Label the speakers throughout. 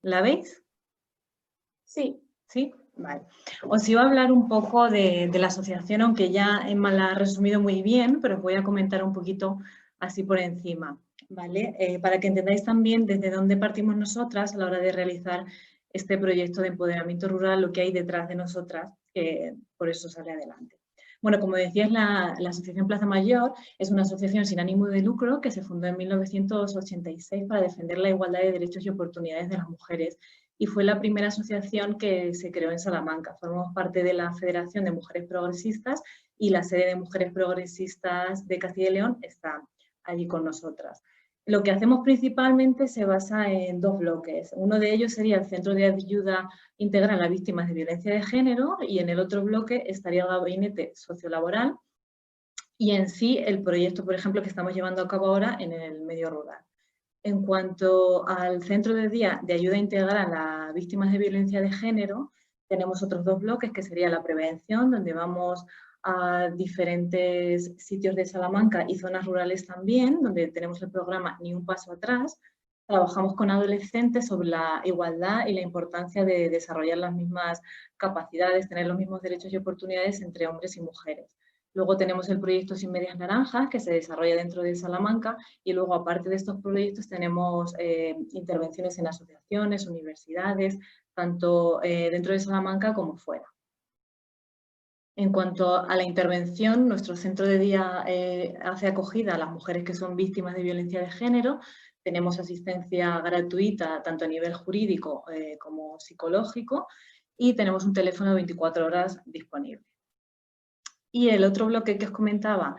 Speaker 1: ¿La veis?
Speaker 2: Sí.
Speaker 1: ¿Sí? Vale. Os iba a hablar un poco de la asociación, aunque ya Emma la ha resumido muy bien, pero os voy a comentar un poquito así por encima, ¿vale? Para que entendáis también desde dónde partimos nosotras a la hora de realizar este proyecto de empoderamiento rural, lo que hay detrás de nosotras, que por eso sale adelante. Bueno, como decías, la Asociación Plaza Mayor es una asociación sin ánimo de lucro que se fundó en 1986 para defender la igualdad de derechos y oportunidades de las mujeres y fue la primera asociación que se creó en Salamanca. Formamos parte de la Federación de Mujeres Progresistas y la sede de Mujeres Progresistas de Castilla y León está allí con nosotras. Lo que hacemos principalmente se basa en dos bloques. Uno de ellos sería el Centro de Ayuda Integral a Víctimas de Violencia de Género y en el otro bloque estaría el Gabinete Sociolaboral y en sí el proyecto, por ejemplo, que estamos llevando a cabo ahora en el medio rural. En cuanto al Centro de Día de Ayuda Integral a Víctimas de Violencia de Género, tenemos otros dos bloques, que sería la prevención, donde vamos a diferentes sitios de Salamanca y zonas rurales también, donde tenemos el programa Ni un paso atrás. Trabajamos con adolescentes sobre la igualdad y la importancia de desarrollar las mismas capacidades, tener los mismos derechos y oportunidades entre hombres y mujeres. Luego tenemos el proyecto Sin Medias Naranjas, que se desarrolla dentro de Salamanca, y luego, aparte de estos proyectos, tenemos intervenciones en asociaciones, universidades, tanto dentro de Salamanca como fuera. En cuanto a la intervención, nuestro centro de día hace acogida a las mujeres que son víctimas de violencia de género. Tenemos asistencia gratuita tanto a nivel jurídico como psicológico y tenemos un teléfono de 24 horas disponible. Y el otro bloque que os comentaba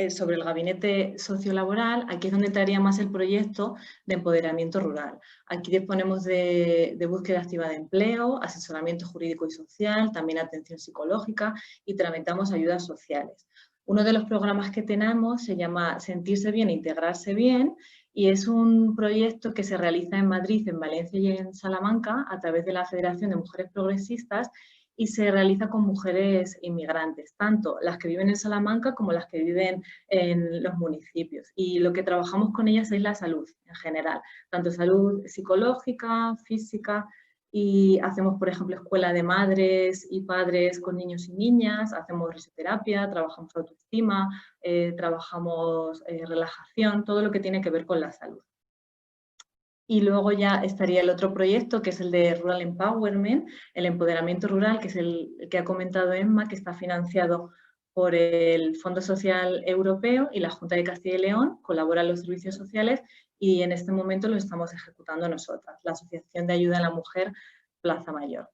Speaker 1: sobre el gabinete sociolaboral, aquí es donde entraría más el proyecto de empoderamiento rural. Aquí disponemos de búsqueda activa de empleo, asesoramiento jurídico y social, también atención psicológica y tramitamos ayudas sociales. Uno de los programas que tenemos se llama Sentirse bien e integrarse bien y es un proyecto que se realiza en Madrid, en Valencia y en Salamanca a través de la Federación de Mujeres Progresistas y se realiza con mujeres inmigrantes, tanto las que viven en Salamanca como las que viven en los municipios. Y lo que trabajamos con ellas es la salud en general, tanto salud psicológica, física, y hacemos, por ejemplo, escuela de madres y padres con niños y niñas, hacemos risoterapia, trabajamos autoestima, trabajamos relajación, todo lo que tiene que ver con la salud. Y luego ya estaría el otro proyecto, que es el de Rural Empowerment, el empoderamiento rural, que es el que ha comentado Emma, que está financiado por el Fondo Social Europeo y la Junta de Castilla y León, colaboran los servicios sociales y en este momento lo estamos ejecutando nosotras, la Asociación de Ayuda a la Mujer Plaza Mayor.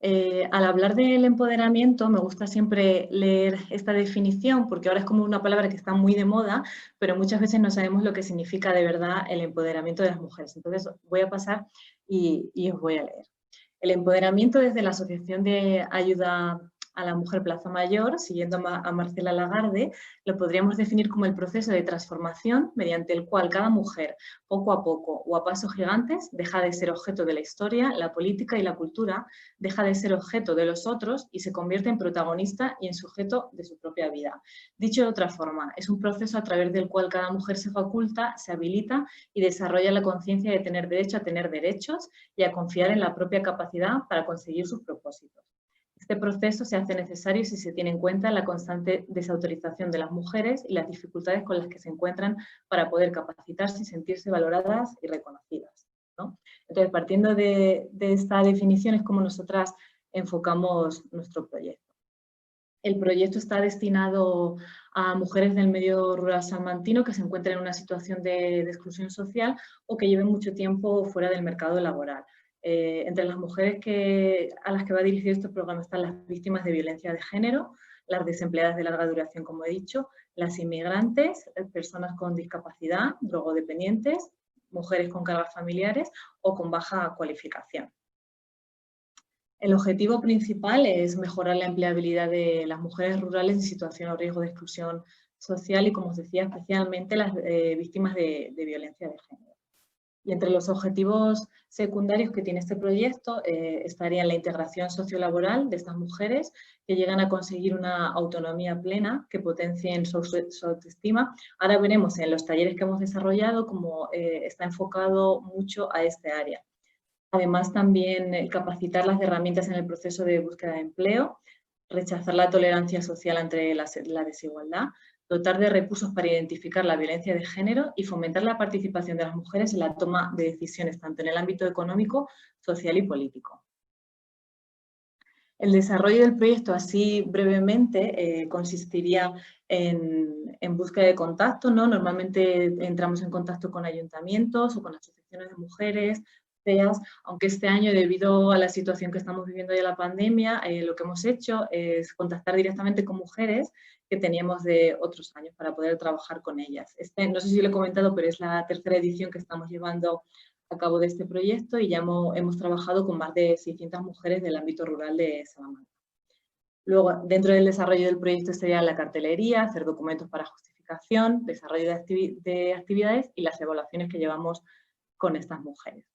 Speaker 1: Al hablar del empoderamiento me gusta siempre leer esta definición porque ahora es como una palabra que está muy de moda, pero muchas veces no sabemos lo que significa de verdad el empoderamiento de las mujeres. Entonces voy a pasar y os voy a leer. El empoderamiento desde la Asociación de Ayuda a la Mujer Plaza Mayor, siguiendo a Marcela Lagarde, lo podríamos definir como el proceso de transformación mediante el cual cada mujer, poco a poco o a pasos gigantes, deja de ser objeto de la historia, la política y la cultura, deja de ser objeto de los otros y se convierte en protagonista y en sujeto de su propia vida. Dicho de otra forma, es un proceso a través del cual cada mujer se faculta, se habilita y desarrolla la conciencia de tener derecho a tener derechos y a confiar en la propia capacidad para conseguir sus propósitos. Este proceso se hace necesario si se tiene en cuenta la constante desautorización de las mujeres y las dificultades con las que se encuentran para poder capacitarse y sentirse valoradas y reconocidas, ¿no? Entonces, partiendo de esta definición es como nosotras enfocamos nuestro proyecto. El proyecto está destinado a mujeres del medio rural salmantino que se encuentren en una situación de exclusión social o que lleven mucho tiempo fuera del mercado laboral. Entre las mujeres a las que va dirigido este programa están las víctimas de violencia de género, las desempleadas de larga duración, como he dicho, las inmigrantes, personas con discapacidad, drogodependientes, mujeres con cargas familiares o con baja cualificación. El objetivo principal es mejorar la empleabilidad de las mujeres rurales en situación o riesgo de exclusión social y, como os decía, especialmente las víctimas de violencia de género. Y entre los objetivos secundarios que tiene este proyecto estaría la integración sociolaboral de estas mujeres que llegan a conseguir una autonomía plena, que potencien su autoestima. Ahora veremos en los talleres que hemos desarrollado cómo está enfocado mucho a este área. Además, también capacitar las herramientas en el proceso de búsqueda de empleo, rechazar la tolerancia social ante la desigualdad, dotar de recursos para identificar la violencia de género y fomentar la participación de las mujeres en la toma de decisiones, tanto en el ámbito económico, social y político. El desarrollo del proyecto, así brevemente, consistiría en búsqueda de contacto, ¿no? Normalmente entramos en contacto con ayuntamientos o con asociaciones de mujeres, CEAs, aunque este año, debido a la situación que estamos viviendo de la pandemia, lo que hemos hecho es contactar directamente con mujeres que teníamos de otros años para poder trabajar con ellas. No sé si lo he comentado, pero es la tercera edición que estamos llevando a cabo de este proyecto y ya hemos trabajado con más de 600 mujeres del ámbito rural de Salamanca. Luego, dentro del desarrollo del proyecto estaría la cartelería, hacer documentos para justificación, desarrollo de actividades y las evaluaciones que llevamos con estas mujeres.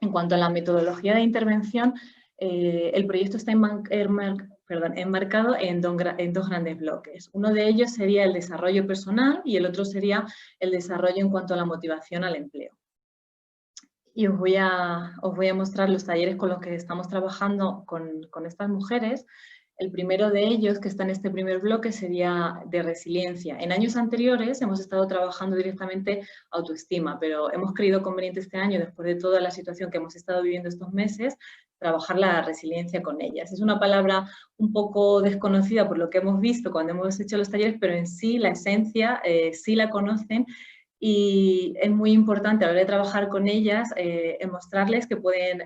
Speaker 1: En cuanto a la metodología de intervención, el proyecto está enmarcado en dos grandes bloques. Uno de ellos sería el desarrollo personal y el otro sería el desarrollo en cuanto a la motivación al empleo. Y os voy a mostrar los talleres con los que estamos trabajando con estas mujeres. El primero de ellos, que está en este primer bloque, sería de resiliencia. En años anteriores hemos estado trabajando directamente autoestima, pero hemos creído conveniente este año, después de toda la situación que hemos estado viviendo estos meses, trabajar la resiliencia con ellas. Es una palabra un poco desconocida por lo que hemos visto cuando hemos hecho los talleres, pero en sí la esencia sí la conocen. Y es muy importante a la hora de trabajar con ellas mostrarles que pueden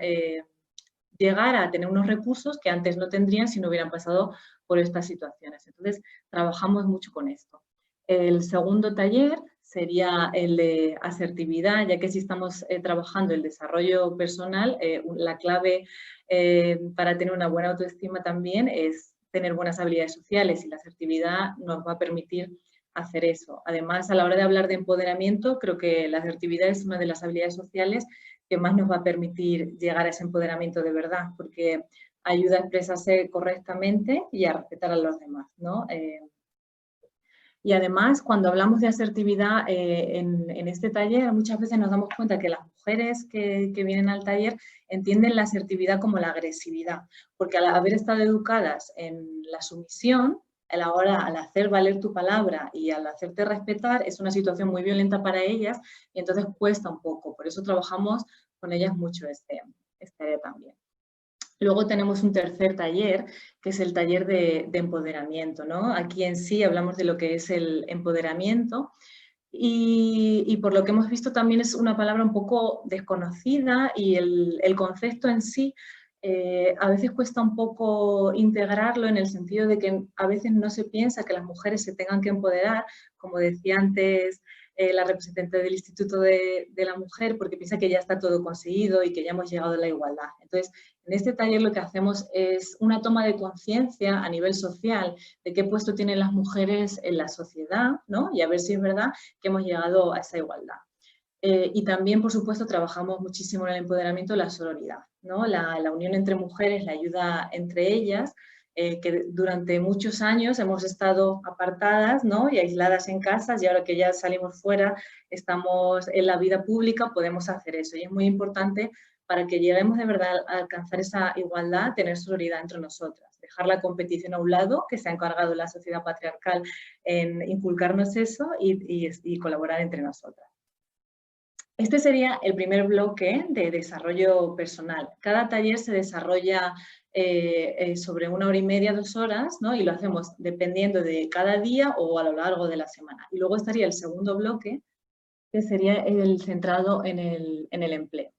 Speaker 1: llegar a tener unos recursos que antes no tendrían si no hubieran pasado por estas situaciones. Entonces, trabajamos mucho con esto. El segundo taller sería el de asertividad, ya que si estamos trabajando el desarrollo personal, la clave para tener una buena autoestima también es tener buenas habilidades sociales y la asertividad nos va a permitir hacer eso. Además, a la hora de hablar de empoderamiento, creo que la asertividad es una de las habilidades sociales que más nos va a permitir llegar a ese empoderamiento de verdad, porque ayuda a expresarse correctamente y a respetar a los demás, ¿no? Y además, cuando hablamos de asertividad en este taller, muchas veces nos damos cuenta que las mujeres que vienen al taller entienden la asertividad como la agresividad, porque al haber estado educadas en la sumisión, al hacer valer tu palabra y al hacerte respetar, es una situación muy violenta para ellas y entonces cuesta un poco. Por eso trabajamos con ellas mucho este área también. Luego tenemos un tercer taller, que es el taller de empoderamiento, ¿no? Aquí en sí hablamos de lo que es el empoderamiento y por lo que hemos visto también es una palabra un poco desconocida y el concepto en sí a veces cuesta un poco integrarlo en el sentido de que a veces no se piensa que las mujeres se tengan que empoderar, como decía antes la representante del Instituto de la Mujer, porque piensa que ya está todo conseguido y que ya hemos llegado a la igualdad. Entonces, en este taller lo que hacemos es una toma de conciencia a nivel social de qué puesto tienen las mujeres en la sociedad, ¿no? Y a ver si es verdad que hemos llegado a esa igualdad. Y también, por supuesto, trabajamos muchísimo en el empoderamiento de la sororidad, ¿no? La unión entre mujeres, la ayuda entre ellas, que durante muchos años hemos estado apartadas, ¿no? Y aisladas en casas y ahora que ya salimos fuera, estamos en la vida pública, podemos hacer eso. Y es muy importante para que lleguemos de verdad a alcanzar esa igualdad, tener sororidad entre nosotras, dejar la competición a un lado, que se ha encargado la sociedad patriarcal en inculcarnos eso y colaborar entre nosotras. Este sería el primer bloque de desarrollo personal. Cada taller se desarrolla sobre 1 hora y media, 2 horas, ¿no? Y lo hacemos dependiendo de cada día o a lo largo de la semana. Y luego estaría el segundo bloque, que sería el centrado en el empleo.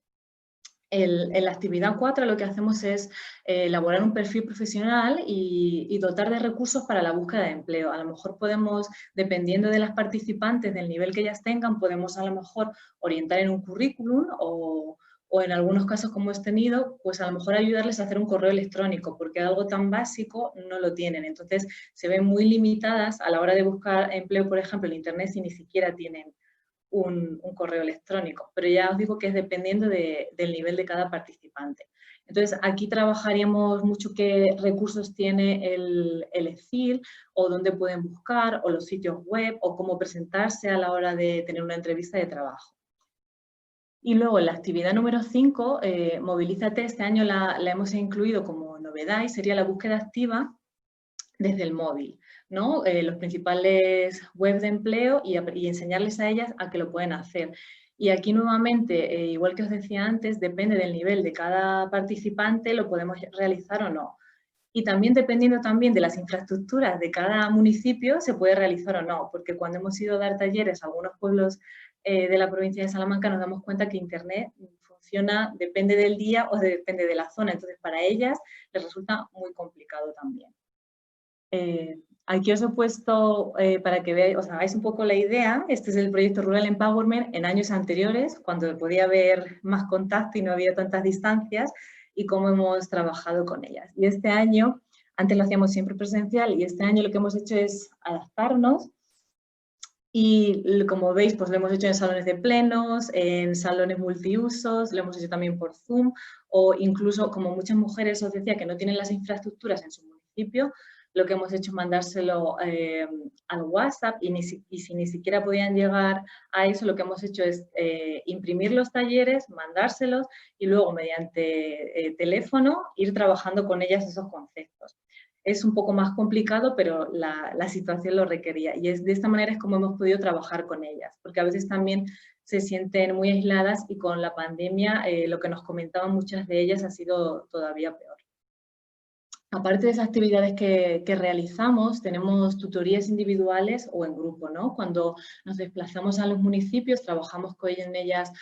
Speaker 1: En la actividad 4 lo que hacemos es elaborar un perfil profesional y dotar de recursos para la búsqueda de empleo. A lo mejor podemos, dependiendo de las participantes, del nivel que ellas tengan, podemos a lo mejor orientar en un currículum o en algunos casos como hemos tenido, pues a lo mejor ayudarles a hacer un correo electrónico, porque algo tan básico no lo tienen. Entonces se ven muy limitadas a la hora de buscar empleo, por ejemplo, en Internet, si ni siquiera tienen un correo electrónico, pero ya os digo que es dependiendo del nivel de cada participante. Entonces, aquí trabajaríamos mucho qué recursos tiene el EFIL o dónde pueden buscar o los sitios web o cómo presentarse a la hora de tener una entrevista de trabajo. Y luego en la actividad número 5, Movilízate, este año la hemos incluido como novedad y sería la búsqueda activa desde el móvil, ¿no? Los principales webs de empleo y enseñarles a ellas a que lo pueden hacer. Y aquí nuevamente, igual que os decía antes, depende del nivel de cada participante, lo podemos realizar o no. Y también dependiendo también de las infraestructuras de cada municipio, se puede realizar o no, porque cuando hemos ido a dar talleres a algunos pueblos de la provincia de Salamanca nos damos cuenta que Internet funciona, depende del día o depende de la zona, entonces para ellas les resulta muy complicado también. Aquí os he puesto para que veáis, os hagáis un poco la idea, este es el proyecto Rural Empowerment en años anteriores, cuando podía haber más contacto y no había tantas distancias, y cómo hemos trabajado con ellas. Y este año, antes lo hacíamos siempre presencial, y este año lo que hemos hecho es adaptarnos, y como veis, pues lo hemos hecho en salones de plenos, en salones multiusos, lo hemos hecho también por Zoom, o incluso, como muchas mujeres os decía, que no tienen las infraestructuras en su municipio, lo que hemos hecho es mandárselo al WhatsApp y si ni siquiera podían llegar a eso, lo que hemos hecho es imprimir los talleres, mandárselos y luego mediante teléfono ir trabajando con ellas esos conceptos. Es un poco más complicado, pero la situación lo requería y de esta manera es como hemos podido trabajar con ellas, porque a veces también se sienten muy aisladas y con la pandemia lo que nos comentaban muchas de ellas ha sido todavía peor. Aparte de esas actividades que realizamos, tenemos tutorías individuales o en grupo, ¿no? Cuando nos desplazamos a los municipios, trabajamos con ellas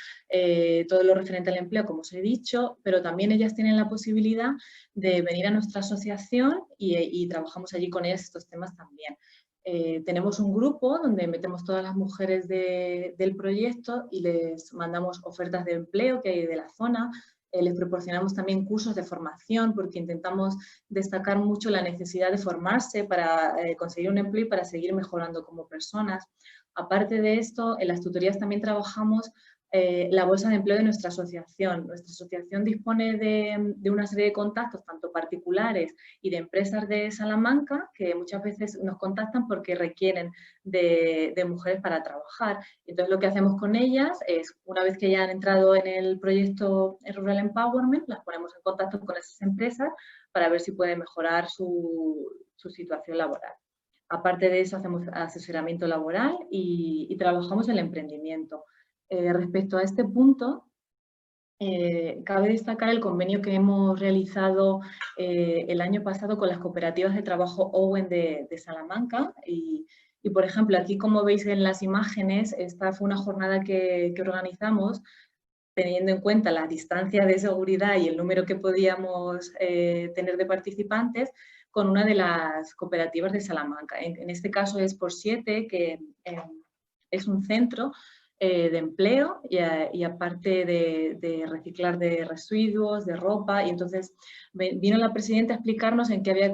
Speaker 1: todo lo referente al empleo, como os he dicho, pero también ellas tienen la posibilidad de venir a nuestra asociación y trabajamos allí con ellas estos temas también. Tenemos un grupo donde metemos todas las mujeres del proyecto y les mandamos ofertas de empleo que hay de la zona. Les proporcionamos también cursos de formación porque intentamos destacar mucho la necesidad de formarse para conseguir un empleo y para seguir mejorando como personas. Aparte de esto, en las tutorías también trabajamos la bolsa de empleo de nuestra asociación. Nuestra asociación dispone de una serie de contactos, tanto particulares y de empresas de Salamanca, que muchas veces nos contactan porque requieren de mujeres para trabajar. Entonces, lo que hacemos con ellas es, una vez que ya han entrado en el proyecto Rural Empowerment, las ponemos en contacto con esas empresas para ver si puede mejorar su situación laboral. Aparte de eso, hacemos asesoramiento laboral y trabajamos el emprendimiento. Respecto a este punto, cabe destacar el convenio que hemos realizado el año pasado con las cooperativas de trabajo Owen de Salamanca y, por ejemplo, aquí como veis en las imágenes, esta fue una jornada que organizamos teniendo en cuenta las distancias de seguridad y el número que podíamos tener de participantes con una de las cooperativas de Salamanca. En este caso es Por 7, que es un centro de empleo y aparte de reciclar de residuos, de ropa, y entonces vino la presidenta a explicarnos en qué había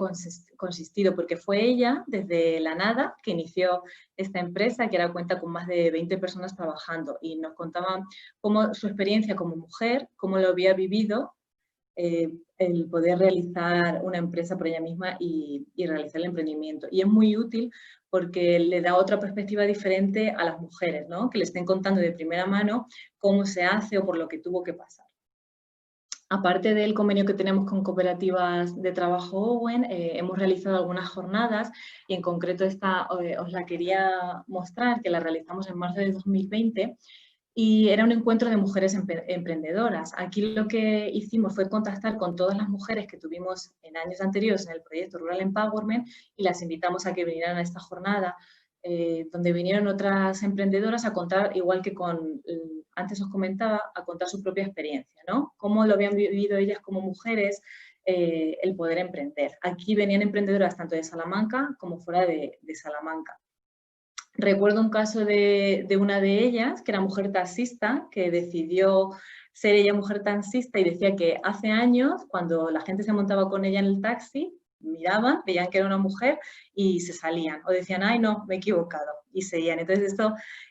Speaker 1: consistido, porque fue ella, desde la nada, que inició esta empresa, que ahora cuenta con más de 20 personas trabajando, y nos contaba cómo su experiencia como mujer, cómo lo había vivido, el poder realizar una empresa por ella misma y realizar el emprendimiento. Y es muy útil porque le da otra perspectiva diferente a las mujeres, ¿no? Que le estén contando de primera mano cómo se hace o por lo que tuvo que pasar. Aparte del convenio que tenemos con cooperativas de trabajo Owen, hemos realizado algunas jornadas y en concreto esta os la quería mostrar, que la realizamos en marzo de 2020, y era un encuentro de mujeres emprendedoras. Aquí lo que hicimos fue contactar con todas las mujeres que tuvimos en años anteriores en el proyecto Rural Empowerment y las invitamos a que vinieran a esta jornada, donde vinieron otras emprendedoras a contar, igual que antes os comentaba, a contar su propia experiencia, ¿no? Cómo lo habían vivido ellas como mujeres, el poder emprender. Aquí venían emprendedoras tanto de Salamanca como fuera de Salamanca. Recuerdo un caso de una de ellas, que era mujer taxista, que decidió ser ella mujer taxista y decía que hace años, cuando la gente se montaba con ella en el taxi, miraban, veían que era una mujer y se salían. O decían, ay, no, me he equivocado. Y seguían. Entonces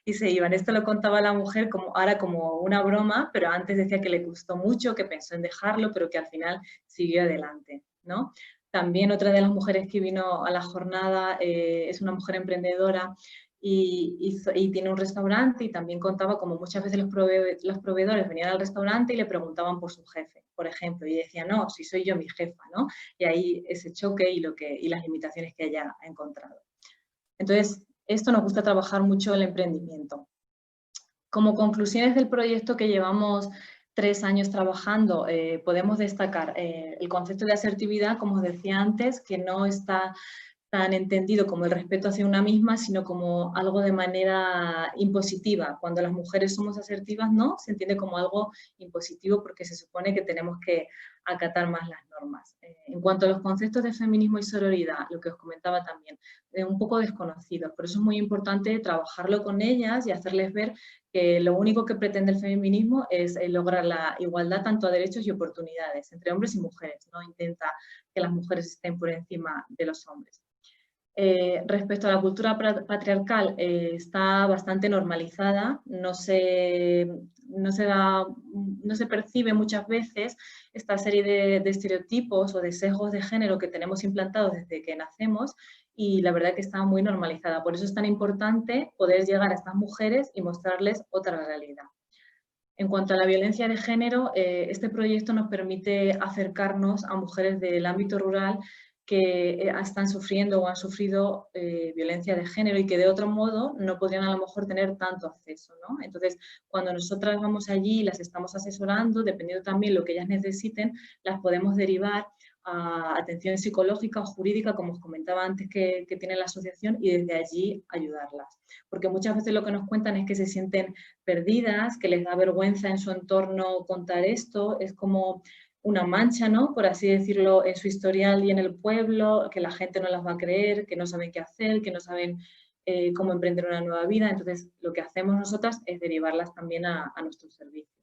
Speaker 1: y se iban. Esto lo contaba la mujer ahora como una broma, pero antes decía que le gustó mucho, que pensó en dejarlo, pero que al final siguió adelante, ¿no? También otra de las mujeres que vino a la jornada es una mujer emprendedora y tiene un restaurante, y también contaba como muchas veces los proveedores venían al restaurante y le preguntaban por su jefe, por ejemplo, y decía, no, si soy yo mi jefa, ¿no? Y ahí ese choque y las limitaciones que ella ha encontrado. Entonces, esto nos gusta trabajar mucho el emprendimiento. Como conclusiones del proyecto que llevamos 3 años trabajando, podemos destacar el concepto de asertividad, como os decía antes, que no está tan entendido como el respeto hacia una misma, sino como algo de manera impositiva. Cuando las mujeres somos asertivas, no, se entiende como algo impositivo porque se supone que tenemos que acatar más las normas. En cuanto a los conceptos de feminismo y sororidad, lo que os comentaba también, un poco desconocidos. Por eso es muy importante trabajarlo con ellas y hacerles ver que lo único que pretende el feminismo es lograr la igualdad tanto a derechos y oportunidades entre hombres y mujeres. No intenta que las mujeres estén por encima de los hombres. Respecto a la cultura patriarcal, está bastante normalizada, no se percibe muchas veces esta serie de estereotipos o de sesgos de género que tenemos implantados desde que nacemos, y la verdad que está muy normalizada. Por eso es tan importante poder llegar a estas mujeres y mostrarles otra realidad. En cuanto a la violencia de género, este proyecto nos permite acercarnos a mujeres del ámbito rural que están sufriendo o han sufrido violencia de género y que de otro modo no podrían a lo mejor tener tanto acceso, ¿no? Entonces, cuando nosotras vamos allí y las estamos asesorando, dependiendo también de lo que ellas necesiten, las podemos derivar a atención psicológica o jurídica, como os comentaba antes, que tiene la asociación, y desde allí ayudarlas. Porque muchas veces lo que nos cuentan es que se sienten perdidas, que les da vergüenza en su entorno contar esto, es como una mancha, ¿no? Por así decirlo, en su historial y en el pueblo, que la gente no las va a creer, que no saben qué hacer, que no saben cómo emprender una nueva vida. Entonces, lo que hacemos nosotras es derivarlas también a nuestro servicio.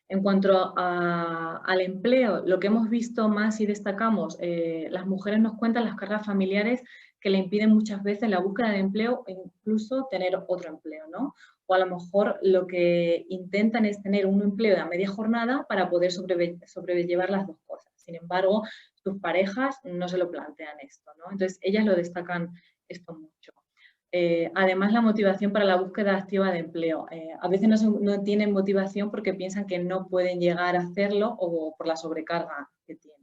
Speaker 1: En cuanto al empleo, lo que hemos visto más y destacamos, las mujeres nos cuentan las cargas familiares que le impiden muchas veces la búsqueda de empleo e incluso tener otro empleo, ¿no? O a lo mejor lo que intentan es tener un empleo a media jornada para poder sobrellevar las dos cosas. Sin embargo, sus parejas no se lo plantean esto, ¿no? Entonces, ellas lo destacan esto mucho. Además, la motivación para la búsqueda activa de empleo. A veces no tienen motivación porque piensan que no pueden llegar a hacerlo o por la sobrecarga que tienen.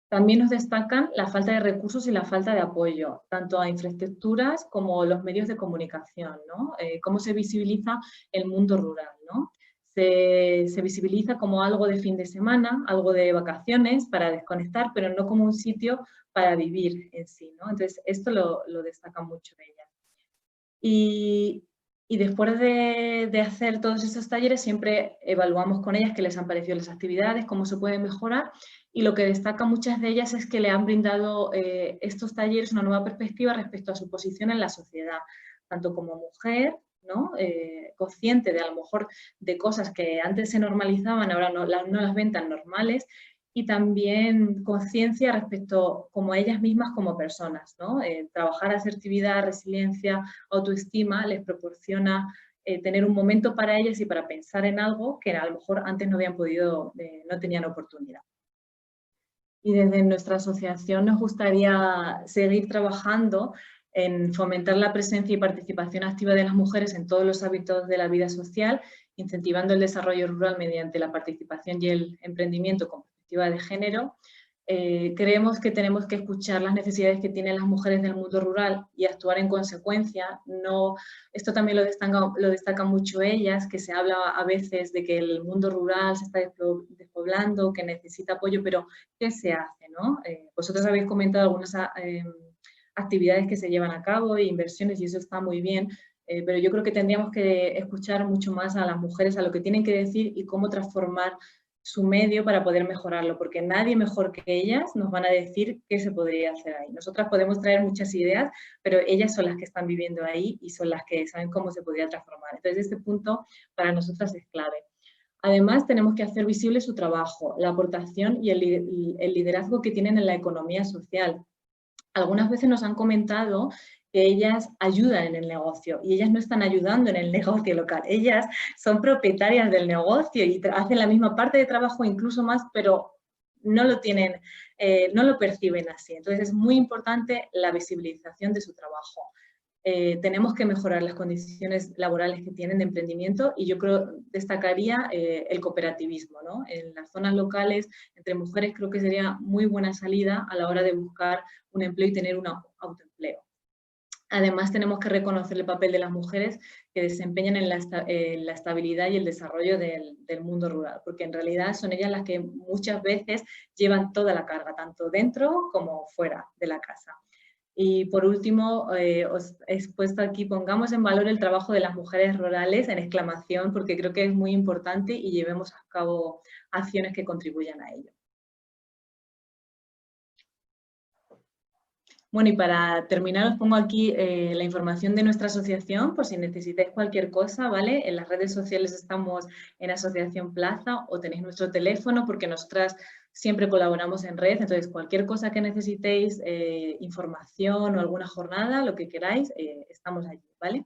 Speaker 1: También nos destacan la falta de recursos y la falta de apoyo, tanto a infraestructuras como los medios de comunicación, ¿no? Cómo se visibiliza el mundo rural, ¿no? Se visibiliza como algo de fin de semana, algo de vacaciones para desconectar, pero no como un sitio para vivir en sí, ¿no? Entonces, esto lo destaca mucho de ellas. Y después de hacer todos estos talleres, siempre evaluamos con ellas qué les han parecido las actividades, cómo se pueden mejorar, y lo que destaca muchas de ellas es que le han brindado estos talleres una nueva perspectiva respecto a su posición en la sociedad, tanto como mujer, ¿no? Consciente de a lo mejor de cosas que antes se normalizaban, ahora no las ven tan normales, y también conciencia respecto como a ellas mismas como personas, ¿no? Trabajar asertividad, resiliencia, autoestima les proporciona tener un momento para ellas y para pensar en algo que a lo mejor antes no habían podido, no tenían oportunidad. Y desde nuestra asociación nos gustaría seguir trabajando en fomentar la presencia y participación activa de las mujeres en todos los ámbitos de la vida social, incentivando el desarrollo rural mediante la participación y el emprendimiento con perspectiva de género. Creemos que tenemos que escuchar las necesidades que tienen las mujeres del mundo rural y actuar en consecuencia. Esto también lo destacan mucho ellas, que se habla a veces de que el mundo rural se está despoblando, que necesita apoyo, pero ¿qué se hace, no? Vosotros habéis comentado algunas actividades que se llevan a cabo e inversiones, y eso está muy bien, pero yo creo que tendríamos que escuchar mucho más a las mujeres, a lo que tienen que decir y cómo transformar su medio para poder mejorarlo, porque nadie mejor que ellas nos van a decir qué se podría hacer ahí. Nosotras podemos traer muchas ideas, pero ellas son las que están viviendo ahí y son las que saben cómo se podría transformar. Entonces, este punto para nosotras es clave. Además, tenemos que hacer visible su trabajo, la aportación y el liderazgo que tienen en la economía social. Algunas veces nos han comentado que ellas ayudan en el negocio y ellas no están ayudando en el negocio local. Ellas son propietarias del negocio y hacen la misma parte de trabajo, incluso más, pero no lo tienen, no lo perciben así. Entonces, es muy importante la visibilización de su trabajo. Tenemos que mejorar las condiciones laborales que tienen de emprendimiento y yo creo, destacaría el cooperativismo, ¿no? En las zonas locales, entre mujeres, creo que sería muy buena salida a la hora de buscar un empleo y tener un autoempleo. Además, tenemos que reconocer el papel de las mujeres que desempeñan en la estabilidad y el desarrollo del mundo rural, porque en realidad son ellas las que muchas veces llevan toda la carga, tanto dentro como fuera de la casa. Y por último, os he puesto aquí, pongamos en valor el trabajo de las mujeres rurales en exclamación, porque creo que es muy importante y llevemos a cabo acciones que contribuyan a ello. Bueno, y para terminar os pongo aquí la información de nuestra asociación, por si necesitáis cualquier cosa, ¿vale? En las redes sociales estamos en Asociación Plaza o tenéis nuestro teléfono porque nosotras siempre colaboramos en red, entonces cualquier cosa que necesitéis, información o alguna jornada, lo que queráis, estamos allí, ¿vale?